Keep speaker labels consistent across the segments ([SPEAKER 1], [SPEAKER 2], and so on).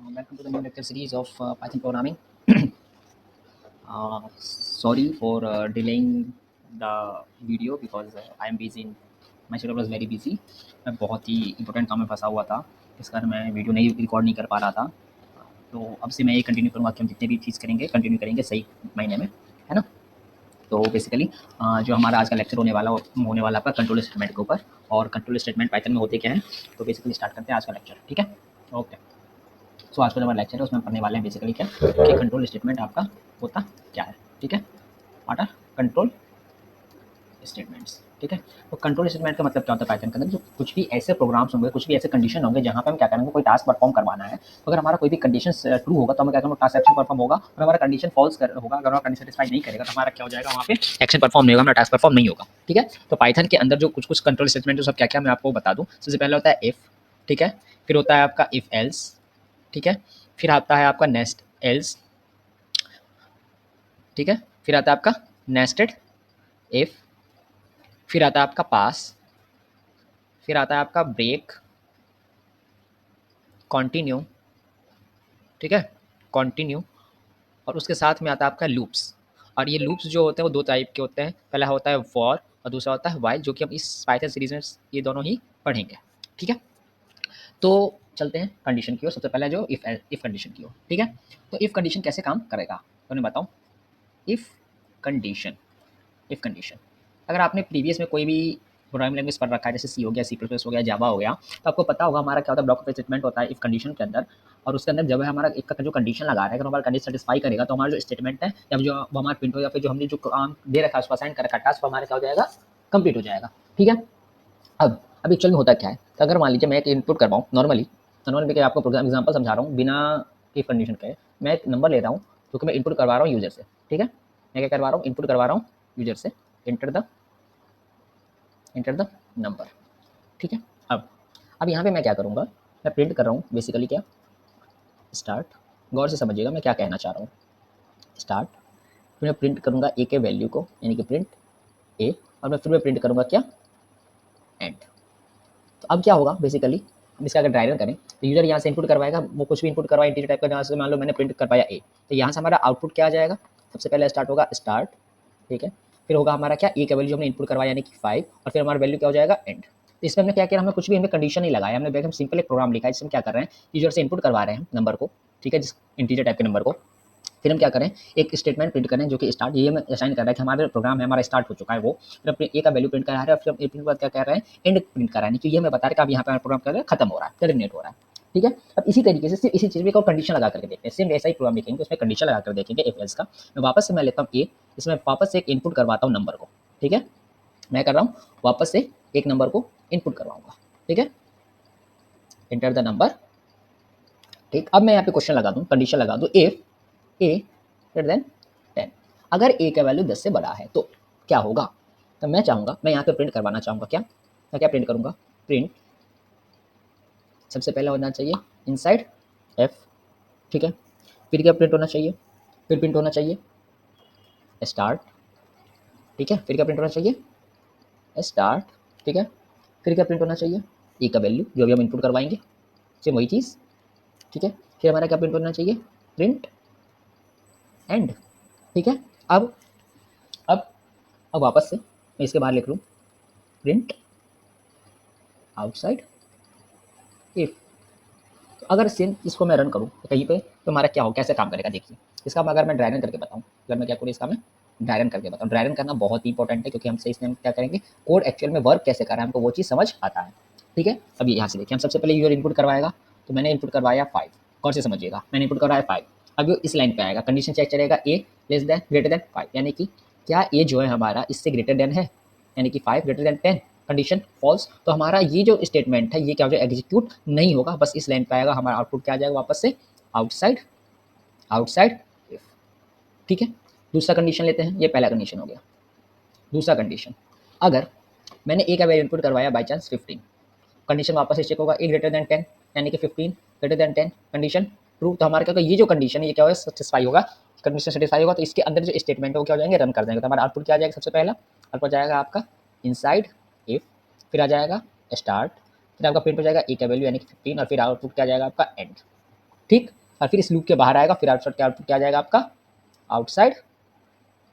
[SPEAKER 1] Welcome to the new lecture series of Python programming. Sorry for delaying the video because I am busy. My schedule was very busy. मैं बहुत ही important काम में फंसा हुआ था, इस कारण मैं वीडियो नहीं रिकॉर्ड नहीं कर पा रहा था। तो अब से मैं ये कंटिन्यू करूँगा कि हम जितने भी चीज़ करेंगे कंटिन्यू करेंगे सही महीने में, है ना। तो बेसिकली जो हमारा आज का लेक्चर होने वाला आपका कंट्रोल स्टेटमेंट के ऊपर, और कंट्रोल स्टेटमेंट पाइथन में होते क्या हैं। तो बेसिकली स्टार्ट करते हैं आज का लेक्चर, ठीक है। ओके, सो आज का जो हमारा लेक्चर है उसमें पढ़ने वाले हैं बेसिकली क्या कि कंट्रोल स्टेटमेंट आपका होता क्या है, ठीक है। व्हाट आर कंट्रोल स्टेटमेंट्स, ठीक है। तो कंट्रोल स्टेटमेंट का मतलब क्या होता है पाइथन के अंदर, जो कुछ भी ऐसे प्रोग्राम्स होंगे, कुछ भी ऐसे कंडीशन होंगे जहाँ पे हम क्या करेंगे, कोई टास्क परफॉर्म करवाना है। तो अगर हमारा कोई भी कंडीशन ट्रू होगा तो हमें क्या करेंगे, टास्क एक्शन परफॉर्म होगा। और हमारा कंडीशन फॉल्स होगा, अगर हमारा कंडीशन सेटिस्फाई नहीं करेगा तो हमारा क्या हो जाएगा, वहाँ पे एक्शन परफॉर्म नहीं होगा, हमारा टास्क परफॉर्म नहीं होगा, ठीक है। तो पाइथन के अंदर जो कुछ कुछ कंट्रोल स्टेटमेंट सब क्या क्या मैं आपको बता दूँ। सबसे पहले होता है इफ, ठीक है। फिर होता है आपका इफ एल्स, ठीक है। फिर आता है आपका नेस्ट एल्स, ठीक है। फिर आता है आपका नेस्टेड इफ, फिर आता है आपका पास, फिर आता है आपका ब्रेक, कॉन्टिन्यू, ठीक है, कॉन्टिन्यू। और उसके साथ में आता है आपका लूप्स। और ये लूप्स जो होते हैं वो दो टाइप के होते हैं, पहला होता है फॉर और दूसरा होता है वाइल, जो कि हम इस पाइथन सीरीज में ये दोनों ही पढ़ेंगे, ठीक है। तो चलते हैं कंडीशन की ओर। सबसे पहले जो इफ कंडीशन की ओर, ठीक है। तो इफ कंडीशन कैसे काम करेगा तो मैं बताऊँ। इफ कंडीशन, इफ कंडीशन, अगर आपने प्रीवियस में कोई भी प्रोग्रामिंग लैंग्वेज पढ़ रखा है, जैसे सी हो गया, सी प्लस प्लस हो गया, जावा हो गया, तो आपको पता होगा हमारा क्या होता है, ब्लॉक ऑफ स्टेटमेंट होता है इफ कंडीशन के अंदर। और उसके अंदर जब हमारा एक का जो कंडीशन लगा रहा है, अगर हमारा कंडीशन सेटिस्फाई करेगा तो हमारा जो स्टेटमेंट है या जो वो हमारा प्रिंट हो, या फिर जो हमने जो काम दे रखा है उसको असाइन कर रखा है टास्क, हमारा क्या हो जाएगा, कंप्लीट हो जाएगा, ठीक है। अब एक्चुअल में होता क्या है, तो अगर मान लीजिए मैं एक इनपुट कर रहा हूँ नॉर्मली, नॉर्मली मैं आपको प्रोग्राम एग्जाम्पल समझा रहा हूँ बिना इफ कंडीशन के। मैं एक नंबर ले रहा हूँ जो कि मैं इनपुट करवा रहा हूँ यूजर से, ठीक है। मैं क्या करवा रहा हूँ, इनपुट करवा रहा हूँ यूजर से, इंटर द नंबर, ठीक है। अब यहाँ पे मैं क्या करूँगा, मैं प्रिंट कर रहा हूँ बेसिकली क्या, स्टार्ट। गौर से समझिएगा मैं क्या कहना चाह रहा हूँ, स्टार्ट। फिर मैं प्रिंट करूँगा ए के वैल्यू को, यानी कि प्रिंट ए, और मैं फिर मैं प्रिंट करूँगा क्या, एंड। तो अब क्या होगा बेसिकली, हम इसका अगर ड्राई रन करें तो यूजर यहाँ से इनपुट करवाएगा, वो कुछ भी इनपुट करवाए इंटीजर टाइप का, जहाँ से मान लो मैंने प्रिंट करवाया ए, तो यहाँ से हमारा आउटपुट क्या आ जाएगा, सबसे पहले स्टार्ट होगा स्टार्ट, ठीक है। फिर होगा हमारा क्या, ए का वैल्यू जो हमने इनपुट करवाया यानी कि 5, और फिर हमारा वैल्यू क्या हो जाएगा, एंड। तो इसमें हमने क्या किया, हमने कुछ भी हमें कंडीशन नहीं लगाया, हमने एकदम सिंपल एक प्रोग्राम लिखा है जिसमें क्या कर रहे हैं, यूजर से इनपुट करवा रहे हैं नंबर को, ठीक है, जिस इंटीजर टाइप के नंबर को। फिर हम क्या करें, एक स्टेटमेंट प्रिंट करें जो कि स्टार्ट, ये हमें असाइन कर रहा है कि हमारा प्रोग्राम है हमारा स्टार्ट हो चुका है वो। फिर अपने ए का वैल्यू प्रिंट करा रहे हैं, और फिर ए प्रिंट क्या कर रहे हैं, एंड प्रिंट करा रहे हैं, कि ये हमें बता रहे हैं कि अब यहाँ पे हमारा प्रोग्राम क्या है, खत्म हो रहा है, टर्मिनेट हो रहा है, ठीक है। अब इसी तरीके से सिर्फ इसी चीज़ में एक और कंडीशन लगा करके देखते हैं, सेम वैसा ही प्रोग्राम लिखेंगे, उसमें कंडीशन लगा कर देखेंगे इफ एल्स का। मैं वापस से मैं लेता हूँ ए, इसमें वापस से एक इनपुट करवाता हूँ नंबर को, ठीक है। मैं कर रहा हूँ वापस से एक नंबर को इनपुट करवाऊंगा, ठीक है, एंटर द नंबर, ठीक। अब मैं यहाँ पे क्वेश्चन लगा दूँ, कंडीशन लगा दूँ, इफ ए ग्रेटर देन 10, अगर ए का वैल्यू 10 से बड़ा है तो क्या होगा। तो मैं चाहूँगा, मैं यहाँ पे प्रिंट करवाना चाहूँगा क्या, मैं क्या प्रिंट करूँगा, प्रिंट सबसे पहले होना चाहिए इनसाइड एफ, ठीक है। फिर क्या प्रिंट होना चाहिए, फिर प्रिंट होना चाहिए स्टार्ट, ठीक है। फिर क्या प्रिंट होना चाहिए स्टार्ट, ठीक है। फिर क्या प्रिंट होना चाहिए, ए का वैल्यू जो भी हम इनपुट करवाएंगे, सेम वही चीज़, ठीक है। फिर हमारा क्या प्रिंट होना चाहिए, प्रिंट एंड, ठीक है। अब अब अब वापस से मैं इसके बाहर लिख लूँ, प्रिंट आउटसाइड इफ। तो अगर सेम इसको मैं रन करूँ तो कहीं पे तो हमारा क्या हो, कैसे काम करेगा देखिए। इसका अगर मैं ड्राई रन करके बताऊँ, अगर मैं क्या करूँ इसका मैं ड्राई रन करके बताऊँ, ड्राई रन करना बहुत ही इंपॉर्टेंट है, क्योंकि हमसे इसमें हम क्या करेंगे, कोड एक्चुअल में वर्क कैसे कर रहा है हमको वो चीज़ समझ आता है, ठीक है। अब यहाँ से देखिए, हम सबसे पहले यूजर इनपुट करवाएगा, तो मैंने इनपुट करवाया 5, गौर से समझिएगा, मैंने इनपुट करवाया 5। अब इस लाइन पे आएगा, कंडीशन चेक चलेगा ए लेस देन ग्रेटर देन 5, यानी कि क्या ए जो है हमारा इससे ग्रेटर देन है, यानी कि 5 ग्रेटर देन 10, कंडीशन फॉल्स। तो हमारा ये जो स्टेटमेंट है ये क्या हो जाएगा, एग्जीक्यूट नहीं होगा, बस इस लाइन पे आएगा, हमारा आउटपुट क्या आ जाएगा वापस से आउटसाइड, आउटसाइड इफ, ठीक है। दूसरा कंडीशन लेते हैं, ये पहला कंडीशन हो गया। दूसरा कंडीशन, अगर मैंने ए का वैल्यू इनपुट करवाया बाई चांस 15, कंडीशन वापस से चेक होगा ए ग्रेटर देन 10, यानी कि 15 ग्रेटर देन 10, कंडीशन ट्रू। तो हमारा क्या होगा, ये जो कंडीशन है ये क्या होगा, सेटिस्फाई होगा, कंडीशन सेटिस्फाई होगा, तो इसके अंदर जो स्टेटमेंट है वो क्या हो जाएंगे, रन कर देंगे। तो हमारा आउटपुट क्या आ जाएगा, सबसे पहला आउटपुट जाएगा आपका इनसाइड इफ, फिर आ जाएगा स्टार्ट, फिर आपका प्रिंट हो जाएगा ए का वैल्यू यानी कि 15, और फिर आउटपुट क्या आ जाएगा आपका एंड, ठीक। और फिर इस लूप के बाहर आएगा, फिर आउटसाइड आउटपुट क्या आ जाएगा आपका, आउटसाइड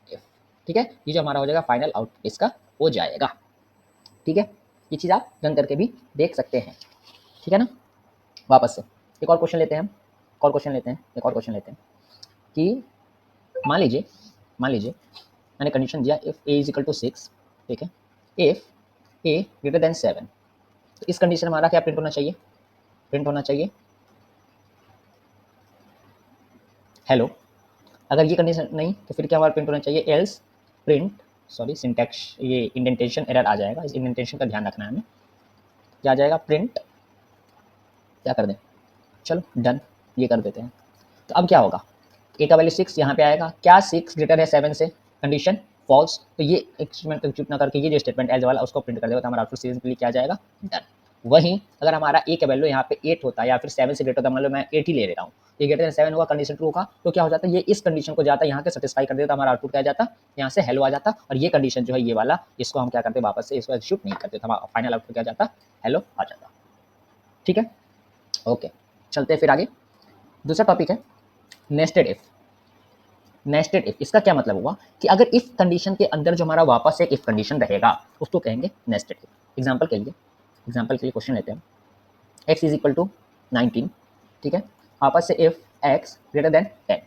[SPEAKER 1] इफ। ठीक है, ये जो हमारा हो जाएगा फाइनल आउटपुट इसका हो जाएगा। ठीक है, ये चीज़ आप रन करके भी देख सकते हैं। ठीक है ना। वापस से एक और क्वेश्चन लेते हैं हम, एक और क्वेश्चन लेते हैं, एक और क्वेश्चन लेते हैं कि मान लीजिए मैंने कंडीशन दिया if a is equal to 6, ठीक है, इफ ए ग्रेटर देन 7, तो इस कंडीशन में हमारा क्या प्रिंट होना चाहिए, प्रिंट होना चाहिए हेलो। अगर ये कंडीशन नहीं तो फिर क्या हमारा प्रिंट होना चाहिए, एल्स प्रिंट, सॉरी सिंटैक्स ये इंडेंटेशन एरर आ जाएगा, इस इंडेंटेशन का ध्यान रखना है हमें, क्या आ जाएगा, प्रिंट क्या कर दें, चलो डन, ये कर देते हैं। तो अब क्या होगा, ए का वैल्यू 6 यहाँ पे आएगा, क्या 6 ग्रेटर है 7 से, कंडीशन फॉल्स, तो ये एक्सपेरिमेंट एग्जीक्यूट ना करके ये जो स्टेटमेंट एज वाला उसको प्रिंट कर देगा, तो हमारा आउटपुट सिंपली क्या आ जाएगा, डन। वहीं अगर हमारा ए का वैल्यू यहाँ पे 8 होता है या फिर 7 से ग्रेटर होता है, मान लो मैं 8 ही ले रहा हूँ, ये ग्रेटर देन 7 होगा, कंडीशन ट्रू होगा, तो क्या हो जाता है, ये इस कंडीशन को जाता है यहाँ के सेटिस्फाई कर देता, हमारा आउटपुट क्या जाता, यहाँ से हेलो आ जाता, और ये कंडीशन जो है ये वाला, इसको हम क्या करते वापस से इसको एग्जीक्यूट नहीं करते, हमारा फाइनल आउटपुट क्या जाता, हेलो आ जाता। ठीक है, ओके, चलते हैं फिर आगे। दूसरा टॉपिक है नेस्टेड इफ। नेस्टेड इफ, इसका क्या मतलब हुआ कि अगर इफ कंडीशन के अंदर जो हमारा वापस एक इफ कंडीशन रहेगा उसको कहेंगे नेस्टेड इफ। एग्जांपल के लिए क्वेश्चन लेते हैं, x इज इक्वल टू 19, ठीक है, वापस से इफ x ग्रेटर देन 10,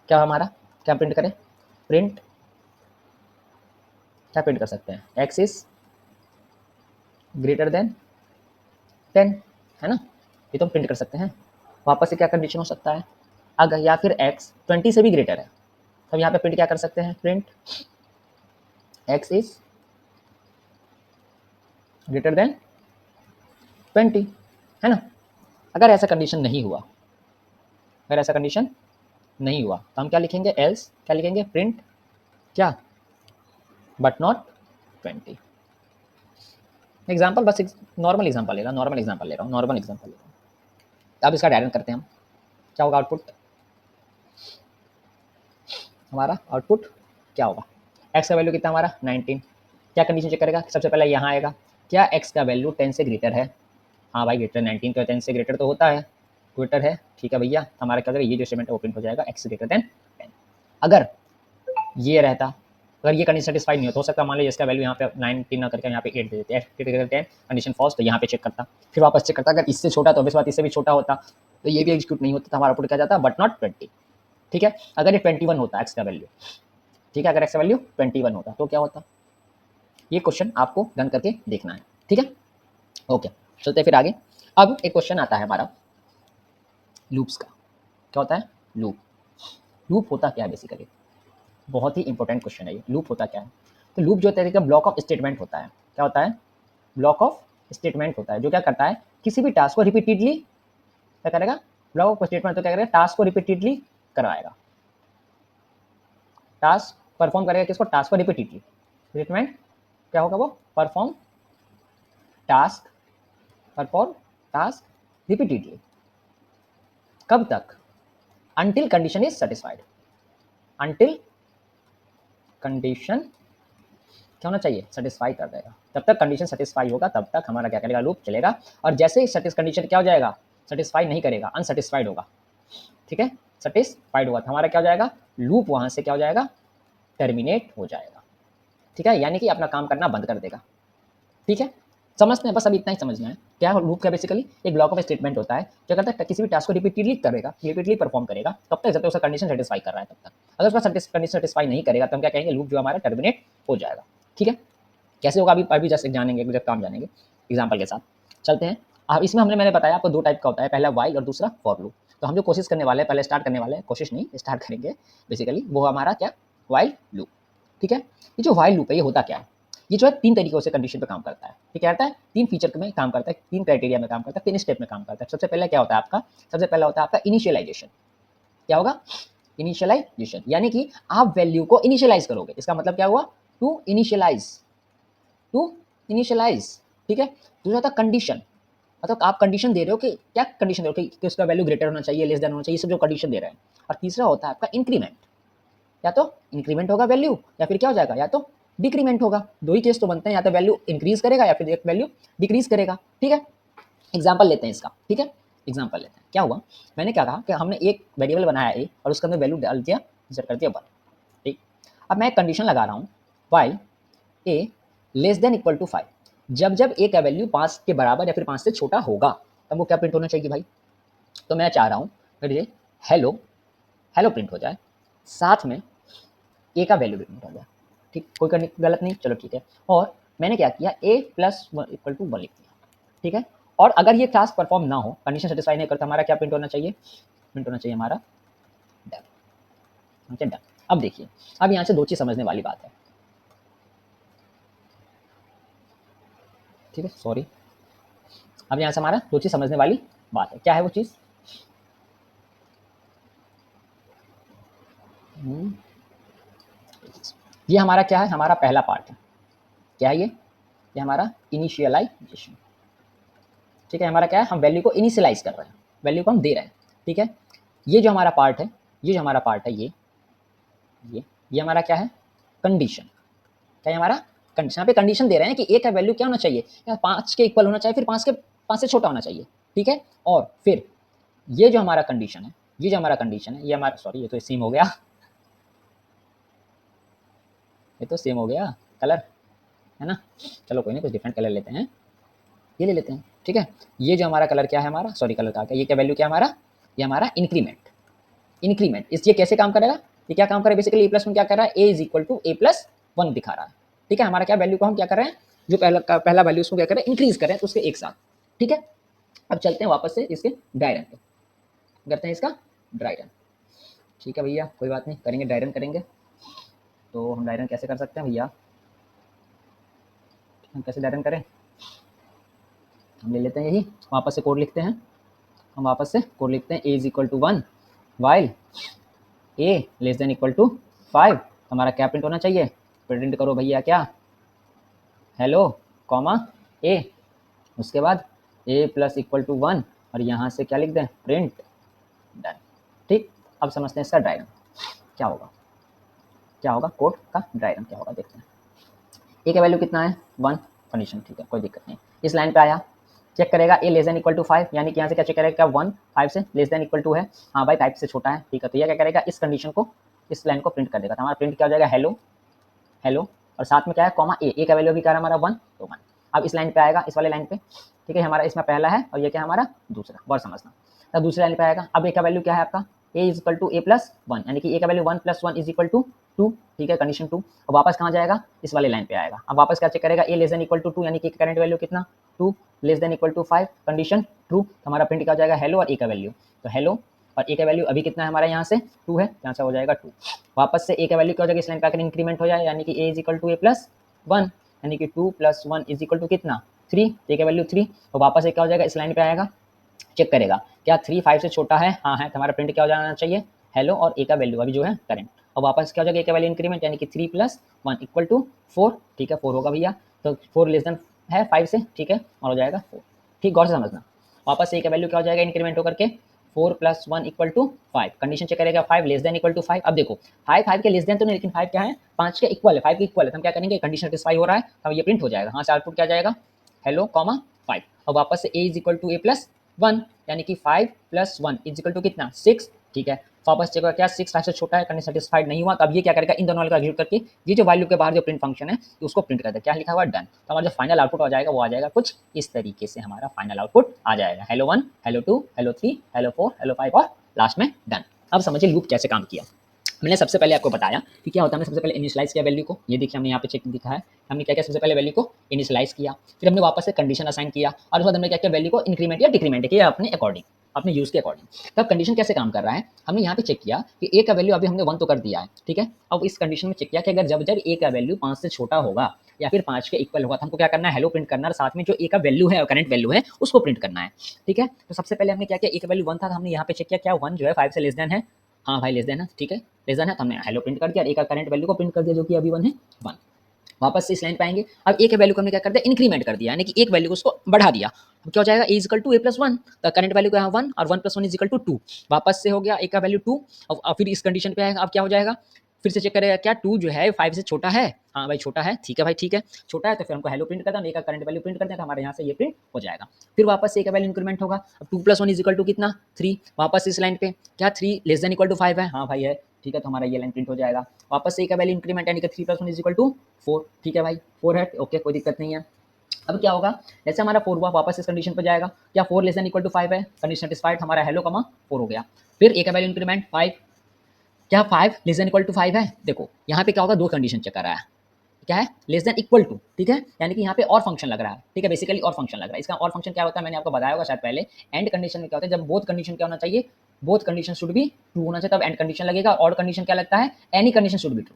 [SPEAKER 1] क्या हमारा क्या प्रिंट करें, प्रिंट क्या प्रिंट कर सकते हैं, x इज ग्रेटर देन 10, है ना, ये तो हम प्रिंट कर सकते हैं। वापस से क्या कंडीशन हो सकता है, अगर या फिर x 20 से भी ग्रेटर है, तो हम यहाँ पे प्रिंट क्या कर सकते हैं, print x is greater than 20, है ना। अगर ऐसा कंडीशन नहीं हुआ, अगर ऐसा कंडीशन नहीं हुआ तो हम क्या लिखेंगे, एल्स क्या लिखेंगे, प्रिंट क्या, बट नॉट 20। एग्जाम्पल बस नॉर्मल एग्जाम्पल ले रहा हूँ, नॉर्मल एग्जाम्पल ले रहा हूँ। अब इसका डायरेक्ट करते हैं हम, क्या होगा आउटपुट, हमारा आउटपुट क्या होगा, एक्स का वैल्यू कितना हमारा 19, क्या कंडीशन चेक करेगा, सबसे पहले यहाँ आएगा, क्या एक्स का वैल्यू 10 से ग्रेटर है, हाँ भाई ग्रेटर 19 तो 10 से ग्रेटर तो होता है, ग्रेटर है, ठीक है भैया, हमारा क्या होगा, ये जो स्टेटमेंट है वो प्रिंट हो जाएगा एक्स ग्रेटर देन 10। अगर ये रहता, अगर ये कंडीशन सेटिस्फाई नहीं हो, तो हो सकता है मान लीजिए इसका वैल्यू यहाँ पे 19 ना करके यहाँ पे 8 दे देते हैं, 10 कंडीशन फॉल्स, तो यहाँ पे चेक करता, फिर वापस चेक करता, अगर इससे छोटा तो ऑब्वियस बात इससे भी छोटा होता, तो ये भी एग्जीक्यूट नहीं होता, तो हमारा आउटपुट क्या जाता, बट नॉट 20। ठीक है, अगर ये 21 होता एक्स का वैल्यू, ठीक है, अगर एक्स का वैल्यू 21 होता तो क्या होता, ये क्वेश्चन आपको रन करके देखना है। ठीक है, ओके, चलते फिर आगे। अब एक क्वेश्चन आता है हमारा लूप्स का, क्या होता है लूप, लूप होता क्या है बेसिकली, बहुत ही इंपॉर्टेंट क्वेश्चन है ये, लूप होता क्या है। तो लूप जो होता है ब्लॉक ऑफ स्टेटमेंट होता है, क्या होता है, ब्लॉक ऑफ स्टेटमेंट होता है, जो क्या करता है, किसी भी टास्क को रिपीटेडली क्या करेगा, ब्लॉक ऑफ स्टेटमेंट तो क्या करेगा, टास्क को रिपीटेडली करवाएगा, टास्क परफॉर्म करेगा, किसको, टास्क को रिपीटेडली, स्टेटमेंट क्या होगा वो, perform task, perform task repeatedly, कब तक, until condition is satisfied, until condition क्या होना चाहिए, सेटिस्फाई कर देगा, जब तक कंडीशन सेटिस्फाई होगा तब तक हमारा क्या करेगा, लूप चलेगा, और जैसे ही कंडीशन क्या हो जाएगा, सेटिस्फाई नहीं करेगा, अनसेटिस्फाइड होगा, ठीक है, सेटिस्फाइड हुआ तो हमारा क्या हो जाएगा, लूप वहां से क्या हो जाएगा, टर्मिनेट हो जाएगा। ठीक है, यानी कि अपना काम करना बंद कर देगा। ठीक है, समझते हैं, बस अभी इतना ही समझना है, क्या लूप क्या बेसिकली एक ब्लॉक ऑफ स्टेटमेंट होता है, क्या करता है, किसी भी टास्क को रिपीटेडली करेगा, रिपीटेडली परफॉर्म करेगा, तब तक जब तक उसका कंडीशन सेटिस्फाई कर रहा है तब तक, अगर उसका कंडीशन सेटिस्फाई नहीं करेगा तो हम क्या कहेंगे, लूप जो हमारा टर्मिनेट हो जाएगा। ठीक है, कैसे होगा अभी जस्ट जानेंगे, जब काम जानेंगे एग्जाम्पल के साथ। चलते हैं, अब इसमें मैंने बताया आपको दो टाइप का होता है, पहला वाइल और दूसरा फॉर लूप। तो हम जो कोशिश करने वाले हैं, पहले स्टार्ट करने वाले हैं, कोशिश नहीं स्टार्ट करेंगे बेसिकली, वो हमारा क्या, वाइल लूप। ठीक है, ये जो वाइल लूप है ये होता क्या है, ये जो है 3 तरीकों से कंडीशन पे काम करता है। ये क्या करता है, 3 फीचर में काम करता है, 3 क्राइटेरिया में काम करता है, 3 स्टेप में काम करता है। सबसे पहले क्या होता है आपका, सबसे पहला होता है आपका इनिशियलाइजेशन। क्या होगा, इनिशियलाइजेशन, यानी कि आप वैल्यू को इनिशियलाइज करोगे, इसका मतलब क्या हुआ, टू इनिशियलाइज, टू इनिशियलाइज। ठीक है, दूसरा होता है कंडीशन, मतलब आप कंडीशन दे रहे हो कि क्या कंडीशन दे रहे हो कि उसका वैल्यू ग्रेटर होना चाहिए, लेस देन होना चाहिए, ये सब जो कंडीशन दे रहे हैं। और तीसरा होता है आपका इंक्रीमेंट, या तो इंक्रीमेंट होगा वैल्यू, या फिर क्या हो जाएगा, या तो डिक्रीमेंट होगा। दो ही केस तो बनते हैं, या तो वैल्यू इंक्रीज करेगा या फिर एक वैल्यू डिक्रीज करेगा। ठीक है, एग्जाम्पल लेते हैं इसका। ठीक है, एग्जाम्पल लेते हैं। क्या हुआ, मैंने क्या कहा कि हमने एक वेरिएबल बनाया ए और उसके अंदर वैल्यू डाल दिया, इंसर्ट कर दिया 1, ठीक। अब मैं एक कंडीशन लगा रहा हूँ while A less than equal to 5, जब जब ए का वैल्यू 5 के बराबर या फिर 5 से छोटा होगा तब वो क्या प्रिंट होना चाहिए भाई। तो मैं चाह रहा हूँ मेरे हेलो हेलो प्रिंट हो जाए, साथ में ए का वैल्यू भी प्रिंट हो जाए, ठीक, कोई गलत नहीं, चलो ठीक है। और मैंने क्या किया, ए प्लस इक्वल टू 1 लिख दिया, ठीक है। और अगर ये क्लास परफॉर्म ना हो, कंडीशन सेटिस्फाई नहीं करता, हमारा क्या प्रिंट होना चाहिए, प्रिंट होना चाहिए हमारा डन, ठीक है, डन। अब देखिए, अब यहाँ से दो चीज़ समझने वाली बात है, ठीक है, सॉरी। अब यहाँ से हमारा दो चीज़ समझने वाली बात है, क्या है वो चीज़, ये हमारा क्या है, हमारा पहला पार्ट है, क्या है ये हमारा इनिशियलाइजेशन, ठीक है। हमारा क्या है, हम वैल्यू को इनिशियलाइज कर रहे हैं, वैल्यू को हम दे रहे हैं, ठीक है। ये जो हमारा पार्ट है, ये जो हमारा पार्ट है, ये हमारा क्या है, कंडीशन, क्या है हमारा कंडीशन। यहाँ पे कंडीशन दे रहे हैं कि ए का वैल्यू क्या होना चाहिए, या 5 के इक्वल होना चाहिए, फिर 5 से छोटा होना चाहिए, ठीक है। और फिर ये जो हमारा कंडीशन है, ये जो हमारा कंडीशन है, ये हमारा, सॉरी ये तो सेम हो गया, ये तो सेम हो गया कलर, है ना। चलो कोई नहीं, कुछ डिफरेंट कलर लेते हैं, ये ले लेते हैं, ठीक है। ये जो हमारा कलर क्या है, हमारा सॉरी कलर का क्या, ये क्या वैल्यू क्या हमारा, ये हमारा इंक्रीमेंट, इंक्रीमेंट इस ये कैसे काम करेगा, ये क्या काम करेगा, बेसिकली ए प्लस वन क्या कर रहा है, A is equal to A plus 1 दिखा रहा है, ठीक है। हमारा क्या वैल्यू को हम क्या कर रहे हैं, जो पहला वैल्यू उसको क्या कर रहे हैं, इंक्रीज कर रहे हैं, तो उसके एक साथ, ठीक है। अब चलते हैं वापस से इसके ड्राई रन पे, करते हैं इसका ड्राई रन, ठीक है भैया, कोई बात नहीं, करेंगे ड्राई रन करेंगे। तो हम ड्राई रन कैसे कर सकते हैं भैया, हम कैसे ड्राई रन करें, हम ले लेते हैं यही, वापस से कोड लिखते हैं, हम वापस से कोड लिखते हैं, A is equal to 1 while A less than equal to 5, हमारा क्या प्रिंट होना चाहिए, प्रिंट करो भैया क्या, हेलो कॉमा ए, उसके बाद ए प्लस इक्वल टू 1 और यहाँ से क्या लिख दें, प्रिंट डन, ठीक। अब समझते हैं इसका ड्राई रन क्या होगा, क्या होगा, कोड का ड्राई रन क्या होगा, देखते हैं। ए का वैल्यू कितना है 1, कंडीशन, ठीक है, कोई दिक्कत नहीं। इस लाइन पे आया, चेक करेगा a less than equal to 5, यानी कि यहाँ से क्या चेक करेगा, क्या 1 5 से लेस देन इक्वल टू है, हाँ भाई 5 से छोटा है, ठीक है। तो ये क्या करेगा, इस कंडीशन को, इस लाइन को प्रिंट कर देगा, तो हमारा प्रिंट क्या हो जाएगा, हेलो हेलो, और साथ में क्या है, कॉमा ए का वैल्यू भी क्या है हमारा 1, तो 1। अब इस लाइन पे आएगा, इस वाले लाइन पे, ठीक है, हमारा इसमें पहला है और ये क्या है हमारा दूसरा, और समझना। तब दूसरे लाइन पे आएगा, अब ए का वैल्यू क्या है आपका, A is equal to A plus 1, यानी कि ए का value 1 plus 1 is equal to 2, ठीक है, कंडीशन 2। और वापस कहाँ जाएगा, इस वाले लाइन पे आएगा, अब वापस क्या चेक करेगा, a less than equal to 2, यानी कि करंट वैल्यू कितना 2 less than equal to 5, condition true, तो हमारा प्रिंट क्या हो जाएगा, हेलो और ए का वैल्यू, तो हेलो और ए का वैल्यू अभी कितना है हमारा, यहाँ से 2 है, यहाँ से हो जाएगा 2। वापस से ए का वैल्यू क्या हो जाएगा, इस लाइन पे आकर इंक्रीमेंट हो जाए, यानी कि A is equal to A plus 1, यानी कि 2 प्लस 1 इज इक्वल टू कितना 3, ए का वैल्यू 3, तो वापस से क्या हो जाएगा, इस लाइन पे आएगा, चेक करेगा क्या 3 5 से छोटा है, हाँ है, तो हमारा प्रिंट क्या हो जाना चाहिए, हेलो और ए का वैल्यू अभी जो है करंट, और वापस क्या हो जाएगा, ए का वैल्यू इंक्रीमेंट, यानी कि 3 प्लस 1 इक्वल टू 4, ठीक है, 4 होगा भैया, तो 4 लेस देन है 5 से, ठीक है, और हो जाएगा 4, ठीक, गौर से समझना। वापस से ए का वैल्यू क्या हो जाएगा, इंक्रीमेंट होकर के 4 plus 1 equal to 5, condition check करेगा 5 लेस देन इक्वल टू 5। अब देखो 5 के लेस देन तो नहीं, लेकिन 5 क्या है, 5 के इक्वल है, 5 के इक्वल है, तो हम क्या करेंगे, कंडीशन सेटिस्फाई हो रहा है, तो ये प्रिंट हो जाएगा, हाँ से आउटपुट क्या जाएगा, हेलो कॉमा 5, और वापस से A is equal to A plus 1, यानी कि 5 प्लस 1 इज इक्वल टू कितना 6, ठीक है। वापस चेक क्या 6 5 से छोटा है, कंडीशन सेटिस्फाइड नहीं हुआ, तब ये क्या करेगा, इन दोनों का एग्जीक्यूट करके ये जो वैल्यू के बाहर जो प्रिंट फंक्शन है उसको प्रिंट कर दे, क्या लिखा हुआ डन, तो हमारा जो फाइनल आउटपुट आ जाएगा वो आ जाएगा कुछ इस तरीके से, हमारा फाइनल आउटपुट आ जाएगा, hello 1 hello 2 hello 3 hello 4 hello 5 और लास्ट में डन। अब समझिए लूप कैसे काम किया। मैंने सबसे पहले आपको बताया कि क्या होता है, हमने सबसे पहले इनिशियलाइज किया वैल्यू को, ये देखिए हमने यहाँ पे चेक दिखा है, हमने क्या किया, सबसे पहले वैल्यू को इनिशियलाइज किया, फिर हमने वापस से कंडीशन असाइन किया, और उसके बाद हमने क्या किया, वैल्यू को इंक्रीमेंट या डिक्रीमेंट किया अपने अकॉर्डिंग, अपने यूज़ के अकॉर्डिंग। तब कंडीशन कैसे काम कर रहा है, हमने यहाँ पे चेक किया कि ए का वैल्यू अभी हमने 1 तो कर दिया है, ठीक है। अब इस कंडीशन में चेक किया कि अगर जब जब ए का वैल्यू 5 से छोटा होगा या फिर 5 के इक्वल होगा, तो हमको क्या करना है, हेलो प्रिंट करना है, साथ में जो ए का वैल्यू है, करंट वैल्यू है, उसको प्रिंट करना है, ठीक है। तो सबसे पहले हमने क्या किया, ए का वैल्यू 1 था, तो हमने यहाँ पे चेक किया क्या 1 जो है 5 से लेस देन है, हाँ भाई लेस देन है, ठीक है, लेस देन है, तो हमने हेलो प्रिंट कर दिया, ए का करंट वैल्यू को प्रिंट कर दिया जो कि अभी 1 है 1। वापस से इस लाइन पे आएंगे, अब ए के वैल्यू को हमने क्या कर दिया, इंक्रीमेंट कर दिया, यानी कि एक वैल्यू को उसको बढ़ा दिया, तो क्या हो जाएगा, ए इक्वल टू ए प्लस 1, तो करंट वैल्यू क्या है 1 और 1 प्लस 1 इज इक्वल टू 2, वापस से हो गया ए का वैल्यू 2, और फिर इस कंडीशन पे आएगा, अब क्या हो जाएगा फिर से चेक करेगा क्या 2 जो है 5 से छोटा है, हाँ भाई छोटा है, ठीक है भाई ठीक है, छोटा है तो फिर हमको हेलो प्रिंट करना, ए का करंट वैल्यू प्रिंट करते हैं तो हमारे यहाँ से ये प्रिंट हो जाएगा। फिर वापस से ए का वैल्यू इंक्रीमेंट होगा, अब 2 + 1 = कितना 3, वापस इस लाइन पे क्या 3 ≤ 5 है, हाँ भाई है, ठीक है, तो हमारा ये लाइन प्रिंट हो जाएगा। वापस से ए का वैल्यू इंक्रीमेंट यानी कि 3 + 1 = 4, ठीक है भाई 4 है, ओके कोई दिक्कत नहीं है। अब क्या होगा, जैसे हमारा 4 हुआ वापस इस कंडीशन पर जाएगा, क्या 4 ≤ 5 है, कंडीशन सेटिस्फाइड, हमारा हेलो 4 हो गया। फिर ए का वैल्यू इंक्रीमेंट 5, क्या 5 ≤ 5 है, देखो यहाँ पे क्या होगा, दो कंडीशन चेक कर रहा है, क्या है <= ठीक है, यानी कि यहाँ पे और फंक्शन लग रहा है, ठीक है, बेसिकली और फंक्शन लग रहा है। इसका और फंक्शन क्या होता है मैंने आपको बताया होगा शायद पहले, एंड कंडीशन में क्या होता है, जब बोथ कंडीशन क्या होना चाहिए, both condition should be true होना चाहिए, तब एंड कंडीशन लगेगा। और कंडीशन क्या लगता है, any condition should be true,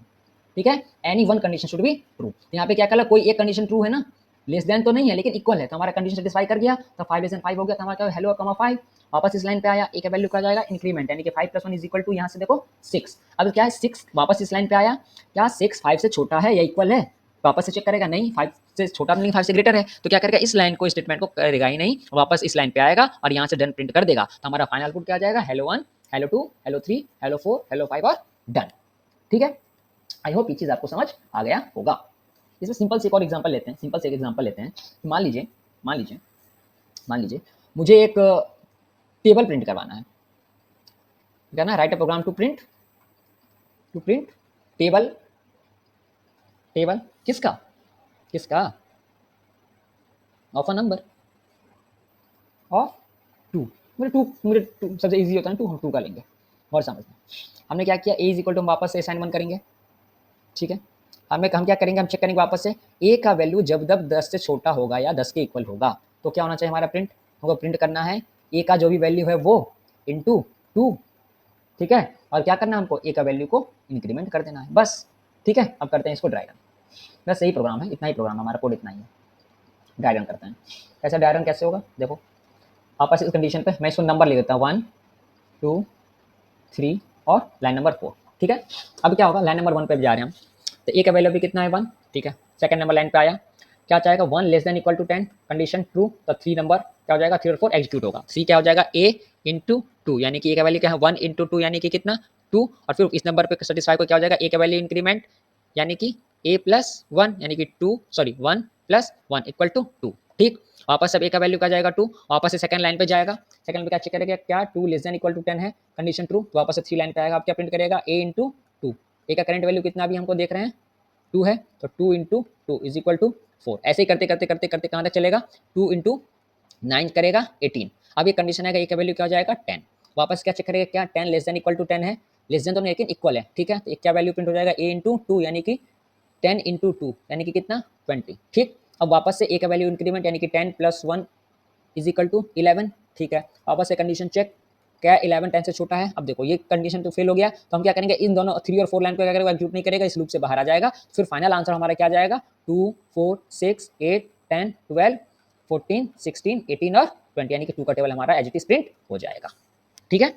[SPEAKER 1] ठीक है, any one condition should be true. यहाँ पे क्या कहा, कोई एक कंडीशन ट्रू है ना, लेस देन तो नहीं है लेकिन इक्वल है, तो हमारा कंडीशन सेटिस्फाई कर गया, तो 5 <= 5 हो गया, तो हमारा क्या हेलो 5, वापस इस लाइन पे आया, ए का वैल्यू क्या जाएगा इंक्रीमेंट, यानी कि 5 + 1 = यहाँ से देखो 6। अब क्या है 6, वापस इस लाइन पे आया, क्या 6 5 से छोटा है या इक्वल है, वापस से चेक करेगा, नहीं 5 से छोटा नहीं 5 से ग्रेटर है, तो क्या करेगा इस लाइन को स्टेटमेंट को करेगा ही नहीं, वापस इस लाइन पे आएगा और यहाँ से डन प्रिंट कर देगा। तो हमारा फाइनल आउटपुट क्या आ जाएगा, hello 1, hello 2, hello 3, hello 4, hello 5 और डन। ठीक है, आई होप ये चीज़ आपको समझ आ गया होगा। इसमें सिंपल से एक और एग्जांपल लेते हैं, सिंपल से एक एग्जांपल लेते हैं। मान लीजिए मान लीजिए मान लीजिए मुझे एक टेबल प्रिंट करवाना है, क्या write a program to print table, table किसका किसका ऑफ अ नंबर ऑफ 2, मुझे टू सबसे इजी होता है, 2 हम 2 का लेंगे और समझना। हमने क्या किया, ए = हम वापस से साइन 1 करेंगे, ठीक है, हम क्या करेंगे, हम चेक करेंगे वापस से ए का वैल्यू जब 10 से छोटा होगा या 10 के इक्वल होगा तो क्या होना चाहिए हमारा प्रिंट, हमको प्रिंट करना है ए का जो भी वैल्यू है वो इंटू 2, ठीक है, और क्या करना है हमको ए का वैल्यू को इंक्रीमेंट कर देना है बस। ठीक है, अब करते हैं इसको ड्राई रन, बस यही प्रोग्राम है, इतना ही प्रोग्राम, हमारा कोड इतना ही है। ड्राई रन करते हैं, ऐसा ड्राई रन कैसे होगा, देखो वापस इस कंडीशन पे मैं इसको नंबर ले देता हूँ 1 2 3 और लाइन नंबर 4, ठीक है। अब क्या होगा, लाइन नंबर 1 पे जा रहे हैं हम, तो ए का वैल्यू भी कितना है 1, ठीक है, सेकंड नंबर लाइन पे आया, क्या चाहेगा 1 <= 10, कंडीशन ट्रू, तो 3 नंबर क्या हो जाएगा 3 और 4 एग्जीक्यूट होगा, सी क्या हो जाएगा ए इंटू 2, यानी कि ए का वैल्यू क्या है 1 × 2 यानी कि कितना 2, और फिर इस नंबर पे सेटिस्फाई को क्या हो जाएगा ए का वैल्यू इंक्रीमेंट यानी कि ए + 1 यानी कि 1 + 1 = 2, ठीक। वापस अब ए का वैल्यू क्या जाएगा 2, वापस से सेकंड लाइन पे जाएगा, सेकंड पे क्या चेक करेगा, क्या 2 <= 10 है, कंडीशन ट्रू, तो वापस से 3 लाइन पे आएगा, अब क्या प्रिंट करेगा ए इंटू 2, ए का करंट वैल्यू कितना भी हमको देख रहे हैं 2 है, तो 2 × 2 = 4, ऐसे ही करते करते करते करते कहाँ तक चलेगा, 2 × 9 करेगा 18, अब ये कंडीशन आएगा ए का वैल्यू क्या हो जाएगा 10, वापस क्या चेक करेगा, क्या 10 <= 10 है, लेस देन तो नहीं लेकिन इक्वल है, ठीक है, तो क्या वैल्यू प्रिंट हो जाएगा ए इंटू 2 यानी कि 10 × 2 यानी कि कितना 20, ठीक। अब वापस से ए का वैल्यू इंक्रीमेंट यानी कि 10 + 1 = 11, ठीक है, वापस से कंडीशन चेक, क्या 11 10 से छोटा है, अब देखो ये कंडीशन तो फेल हो गया, तो हम क्या करेंगे इन दोनों 3 और 4 लाइन पे क्या करेगा, एग्जीक्यूट नहीं करेगा, इस लूप से बाहर आ जाएगा, फिर फाइनल आंसर हमारा क्या जाएगा 2 4 6 8 10 12 14 16 18 और 20, यानी कि 2 का टेबल हमारा एज इट इज प्रिंट हो जाएगा। ठीक है,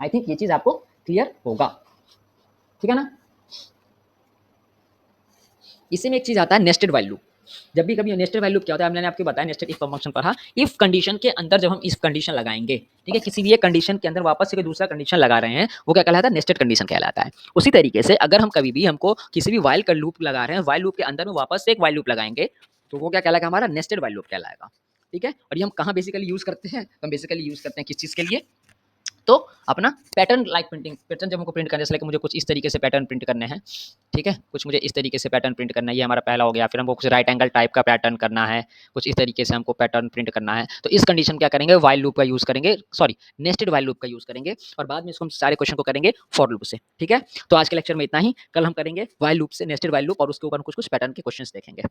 [SPEAKER 1] आई थिंक ये चीज आपको क्लियर होगा, ठीक है ना। इसी में एक चीज आता है नेस्टेड व्हाइल लूप, जब भी कभी नेस्टेड व्हाइल लूप क्या होता है, मैंने आपको बताया नेस्टेड इफ फंक्शन पढ़ा, इफ कंडीशन के अंदर जब हम इफ कंडीशन लगाएंगे, ठीक है, किसी भी एक कंडीशन के अंदर वापस से कोई दूसरा कंडीशन लगा रहे हैं, वो क्या कहलाता है नेस्टेड कंडीशन कहलाता है। उसी तरीके से अगर हम कभी भी हमको किसी भी व्हाइल का लूप लगा रहे हैं, व्हाइल लूप के अंदर में वापस से एक व्हाइल लूप लगाएंगे, तो वो क्या कहलाएगा हमारा नेस्टेड व्हाइल लूप कहलाएगा। ठीक है, और ये हम कहाँ बेसिकली यूज करते हैं, हम बेसिकली यूज करते हैं किस चीज के लिए, तो अपना पैटर्न लाइक प्रिंटिंग, पैटर्न जब हमको प्रिंट करने से, मुझे कुछ इस तरीके से पैटर्न प्रिंट करने हैं, ठीक है, कुछ मुझे इस तरीके से पैटर्न प्रिंट करना है, ये हमारा पहला हो गया, फिर हमको कुछ राइट एंगल टाइप का पैटर्न करना है, कुछ इस तरीके से हमको पैटर्न प्रिंट करना है, तो इस कंडीशन क्या करेंगे, व्हाइल लूप का यूज़ करेंगे, सॉरी नेस्टेड व्हाइल लूप का यूज़ करेंगे, और बाद में इसको हम सारे क्वेश्चन को करेंगे फॉर लूप से। ठीक है, तो आज के लेक्चर में इतना ही, कल हम करेंगे व्हाइल लूप से नेस्टेड व्हाइल लूप, और उसके ऊपर कुछ कुछ पैटर्न के क्वेश्चन देखेंगे।